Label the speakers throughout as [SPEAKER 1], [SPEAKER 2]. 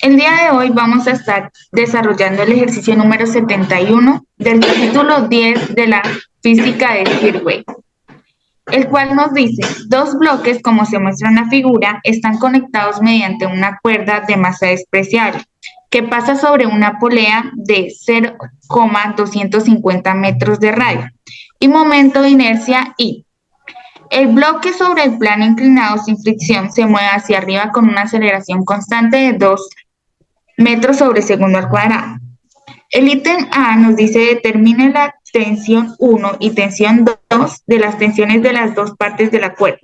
[SPEAKER 1] El día de hoy vamos a estar desarrollando el ejercicio número 71 del capítulo 10 de la física de Kirchhoff, el cual nos dice, dos bloques, como se muestra en la figura, están conectados mediante una cuerda de masa despreciable, que pasa sobre una polea de 0,250 metros de radio y momento de inercia I. El bloque sobre el plano inclinado sin fricción se mueve hacia arriba con una aceleración constante de 2 metros sobre segundo al cuadrado. El ítem A nos dice determine la tensión 1 y tensión 2 de las tensiones de las dos partes de la cuerda.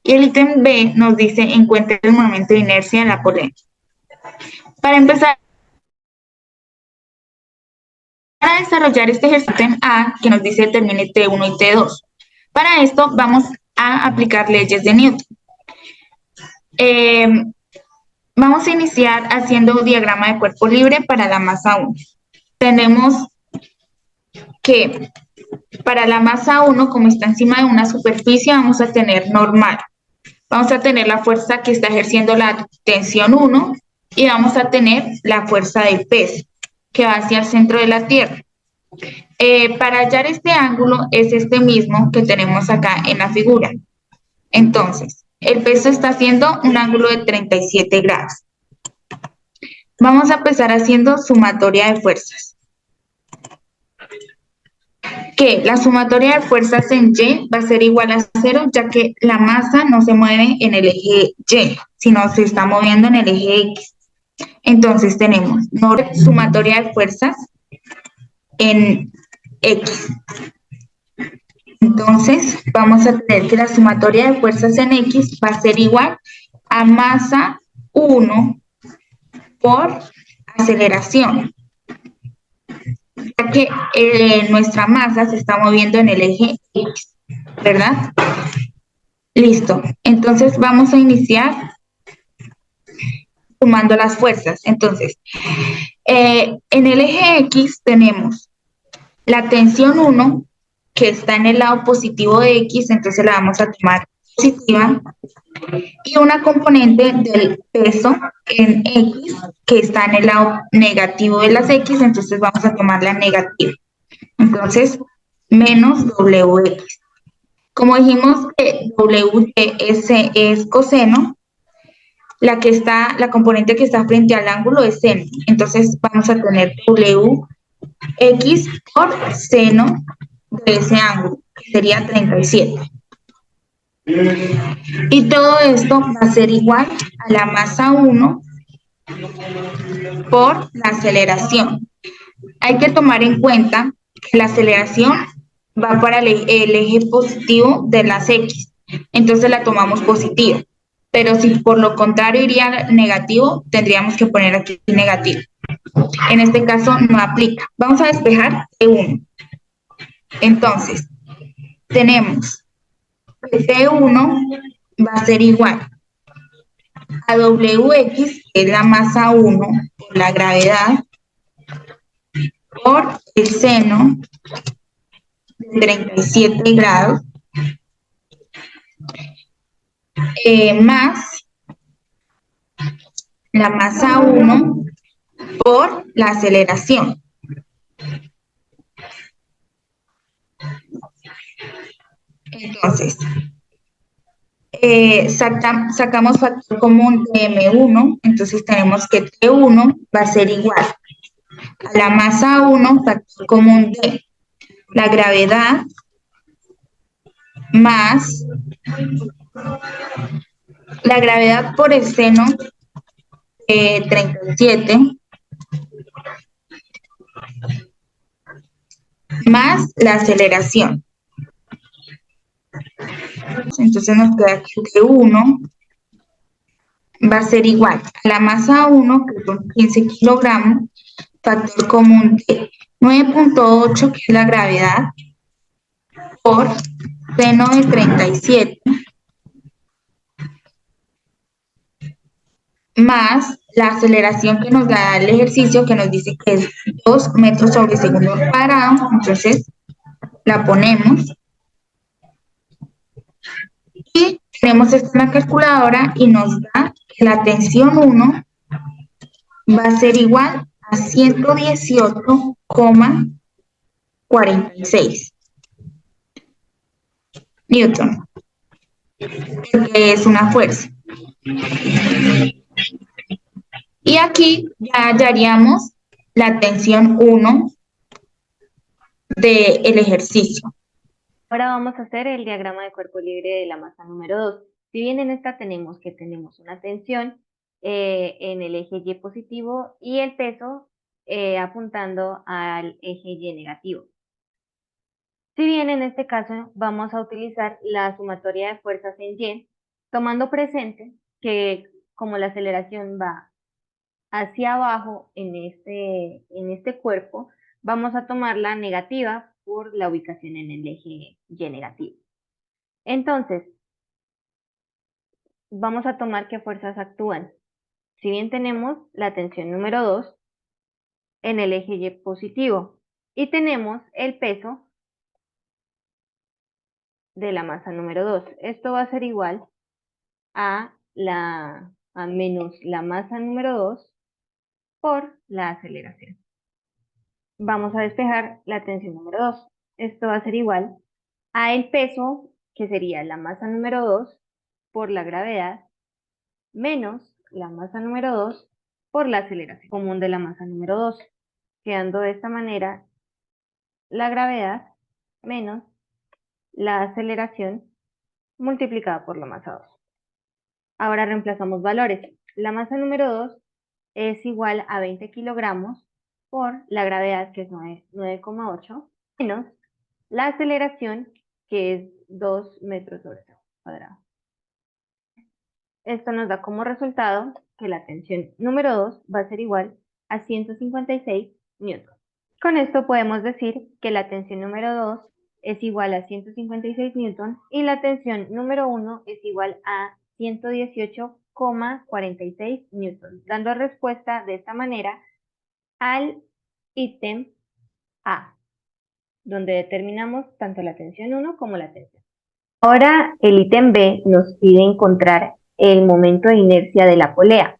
[SPEAKER 1] Y el ítem B nos dice encuentre el momento de inercia en la polea. Para empezar a desarrollar este ejercicio ítem A que nos dice determine T1 y T2. Para esto vamos a aplicar leyes de Newton. Vamos a iniciar haciendo un diagrama de cuerpo libre para la masa 1. Tenemos que para la masa 1, como está encima de una superficie, vamos a tener normal. Vamos a tener la fuerza que está ejerciendo la tensión 1 y vamos a tener la fuerza del peso que va hacia el centro de la Tierra. Para hallar este ángulo es este mismo que tenemos acá en la figura. Entonces, el peso está haciendo un ángulo de 37 grados. Vamos a empezar haciendo sumatoria de fuerzas. Que la sumatoria de fuerzas en Y va a ser igual a 0, ya que la masa no se mueve en el eje Y, sino se está moviendo en el eje X. Entonces tenemos sumatoria de fuerzas en X. Entonces vamos a tener que la sumatoria de fuerzas en X va a ser igual a masa 1 por aceleración, ya que nuestra masa se está moviendo en el eje X, ¿verdad? Listo. Entonces vamos a iniciar sumando las fuerzas. Entonces, en el eje X tenemos la tensión 1, que está en el lado positivo de X, entonces la vamos a tomar positiva, y una componente del peso en X, que está en el lado negativo de las X, entonces vamos a tomar la negativa. Entonces, menos WX. Como dijimos que WS es coseno, la componente que está frente al ángulo es seno. Entonces vamos a tener WX por seno de ese ángulo, que sería 37. Y todo esto va a ser igual a la masa 1 por la aceleración. Hay que tomar en cuenta que la aceleración va para el eje positivo de las X, entonces la tomamos positiva. Pero si por lo contrario iría negativo, tendríamos que poner aquí negativo. En este caso no aplica. Vamos a despejar T1. Entonces, tenemos que T1 va a ser igual a WX, que es la masa 1 por la gravedad, por el seno de 37 grados, más la masa 1 por la aceleración. Entonces, sacamos factor común de M1, entonces tenemos que T1 va a ser igual a la masa 1, factor común de la gravedad, más la gravedad por el seno 37, más la aceleración. Entonces nos queda que 1 va a ser igual a la masa 1, que son 15 kilogramos, factor común de 9.8, que es la gravedad, por seno de 37, más la aceleración que nos da el ejercicio, que nos dice que es 2 metros sobre segundo al cuadrado. Entonces la ponemos y tenemos esto en la calculadora y nos da que la tensión 1 va a ser igual a 118,46 newton, porque es una fuerza. Y aquí ya hallaríamos la tensión 1 del ejercicio.
[SPEAKER 2] Ahora vamos a hacer el diagrama de cuerpo libre de la masa número 2. Si bien en esta tenemos una tensión en el eje Y positivo y el peso apuntando al eje Y negativo. Si bien en este caso vamos a utilizar la sumatoria de fuerzas en Y, tomando presente que como la aceleración va hacia abajo en este cuerpo, vamos a tomar la negativa por la ubicación en el eje Y negativo. Entonces, vamos a tomar qué fuerzas actúan. Si bien tenemos la tensión número 2 en el eje Y positivo y tenemos el peso de la masa número 2. Esto va a ser igual a menos la masa número 2 por la aceleración. Vamos a despejar la tensión número 2. Esto va a ser igual a el peso, que sería la masa número 2 por la gravedad, menos la masa número 2 por la aceleración común de la masa número 2, quedando de esta manera la gravedad menos la aceleración multiplicada por la masa 2. Ahora reemplazamos valores. La masa número 2 es igual a 20 kilogramos por la gravedad, que es 9,8, menos la aceleración, que es 2 metros sobre segundo cuadrado. Esto nos da como resultado que la tensión número 2 va a ser igual a 156 newton. Con esto podemos decir que la tensión número 2 es igual a 156 newton y la tensión número 1 es igual a 118,46 newton, dando respuesta de esta manera al ítem A, donde determinamos tanto la tensión 1 como la tensión. Ahora el ítem B nos pide encontrar el momento de inercia de la polea.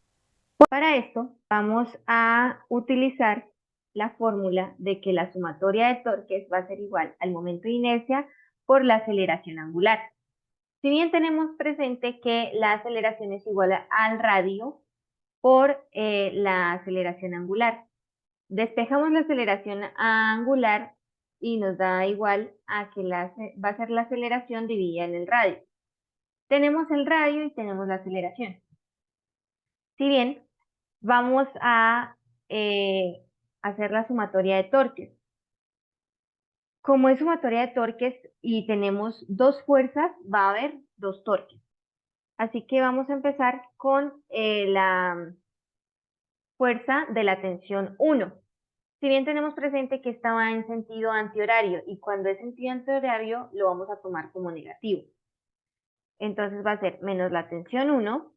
[SPEAKER 2] Para esto vamos a utilizar la fórmula de que la sumatoria de torques va a ser igual al momento de inercia por la aceleración angular. Si bien tenemos presente que la aceleración es igual al radio por la aceleración angular, despejamos la aceleración angular y nos da igual a que va a ser la aceleración dividida en el radio. Tenemos el radio y tenemos la aceleración. Si bien vamos a hacer la sumatoria de torques. Como es sumatoria de torques y tenemos dos fuerzas, va a haber dos torques. Así que vamos a empezar con la fuerza de la tensión 1. Si bien tenemos presente que esta va en sentido antihorario y cuando es sentido antihorario lo vamos a tomar como negativo. Entonces va a ser menos la tensión 1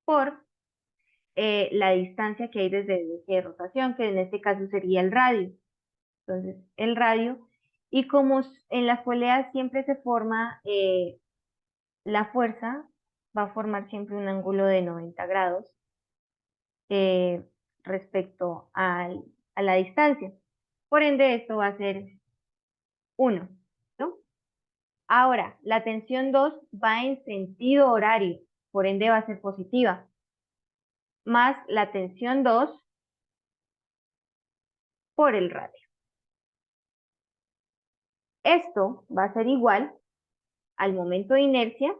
[SPEAKER 2] por la distancia que hay desde el eje de rotación, que en este caso sería el radio. Entonces, el radio, y como en las poleas siempre se forma la fuerza, va a formar siempre un ángulo de 90 grados respecto a la distancia. Por ende, esto va a ser 1, ¿no? Ahora, la tensión 2 va en sentido horario, por ende va a ser positiva, más la tensión 2 por el radio. Esto va a ser igual al momento de inercia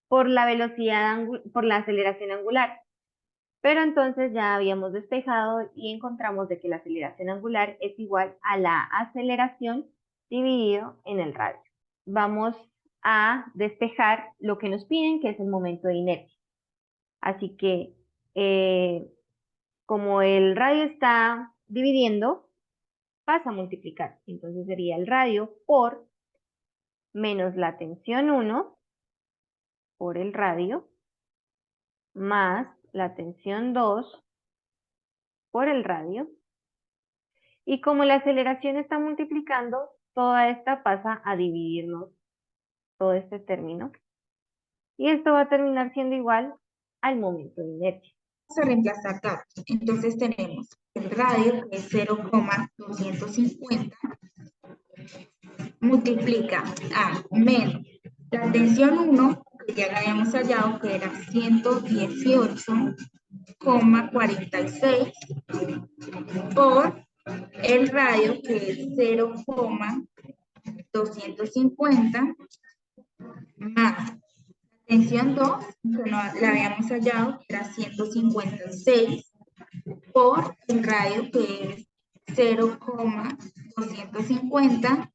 [SPEAKER 2] por la velocidad, por la aceleración angular. Pero entonces ya habíamos despejado y encontramos de que la aceleración angular es igual a la aceleración dividido en el radio. Vamos a despejar lo que nos piden, que es el momento de inercia. Así que como el radio está dividiendo, pasa a multiplicar. Entonces sería el radio por menos la tensión 1 por el radio más la tensión 2 por el radio. Y como la aceleración está multiplicando, toda esta pasa a dividirnos todo este término. Y esto va a terminar siendo igual al momento de inercia.
[SPEAKER 1] a reemplazar datos. Entonces tenemos el radio, que es 0,250, multiplica a menos la tensión 1, que ya la habíamos hallado, que era 118,46, por el radio, que es 0,250, más tensión 2, que no la habíamos hallado, que era 156, por el radio, que es 0,250.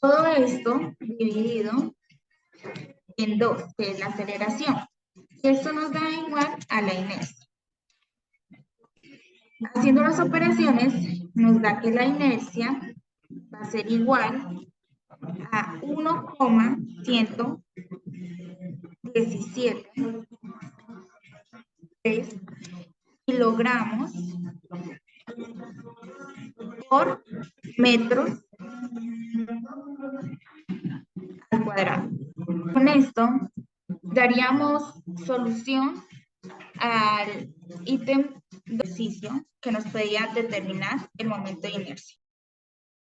[SPEAKER 1] Todo esto dividido en 2, que es la aceleración. Esto nos da igual a la inercia. Haciendo las operaciones, nos da que la inercia va a ser igual a 1,117 kilogramos por metros al cuadrado. Con esto daríamos solución al ítem de ejercicio que nos pedía determinar el momento de inercia.